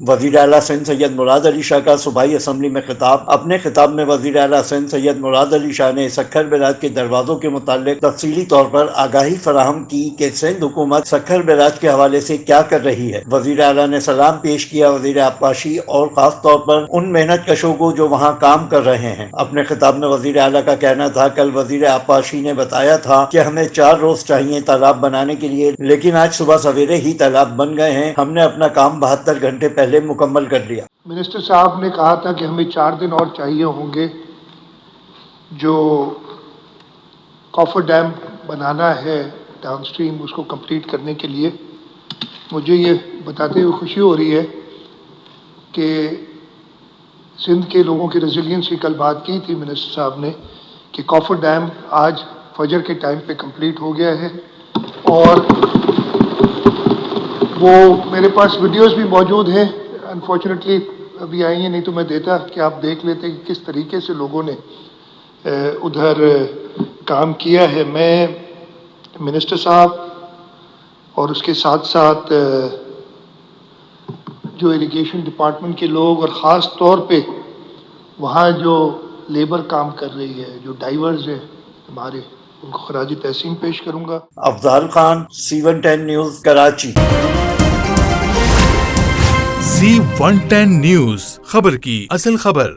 وزیر اعلیٰ سندھ سید مراد علی شاہ کا صوبائی اسمبلی میں خطاب۔ اپنے خطاب میں وزیر اعلیٰ سندھ سید مراد علی شاہ نے سکھر بیراج کے دروازوں کے متعلق تفصیلی طور پر آگاہی فراہم کی کہ سندھ حکومت سکھر بیراج کے حوالے سے کیا کر رہی ہے۔ وزیر اعلیٰ نے سلام پیش کیا وزیر آبپاشی اور خاص طور پر ان محنت کشوں کو جو وہاں کام کر رہے ہیں۔ اپنے خطاب میں وزیر اعلیٰ کا کہنا تھا، کل وزیر آبپاشی نے بتایا تھا کہ ہمیں 4 روز چاہیے تالاب بنانے کے لیے، لیکن آج صبح سویرے ہی تالاب بن گئے ہیں۔ ہم نے اپنا کام 72 گھنٹے پہلے مکمل کر لیا۔ منسٹر صاحب نے کہا تھا کہ ہمیں 4 دن اور چاہیے ہوں گے جو کافر ڈیم بنانا ہے ڈاؤن سٹریم، اس کو کمپلیٹ کرنے کے لیے۔ مجھے یہ بتاتے ہوئے خوشی ہو رہی ہے کہ سندھ کے لوگوں کی ریزیلینس کی کل بات کی تھی منسٹر صاحب نے کہ کافر ڈیم آج فجر کے ٹائم پہ کمپلیٹ ہو گیا ہے، اور وہ میرے پاس ویڈیوز بھی موجود ہیں، انفارچونیٹلی ابھی آئی ہیں، نہیں تو میں دیتا کہ آپ دیکھ لیتے کہ کس طریقے سے لوگوں نے ادھر کام کیا ہے۔ میں منسٹر صاحب اور اس کے ساتھ ساتھ جو اریگیشن ڈپارٹمنٹ کے لوگ اور خاص طور پہ وہاں جو لیبر کام کر رہی ہے، جو ڈائیورز ہیں ہمارے، ان کو خراج تحسین پیش کروں گا۔ Afzal Khan, C110 news, Karachi. C110 news, خبر کی اصل خبر۔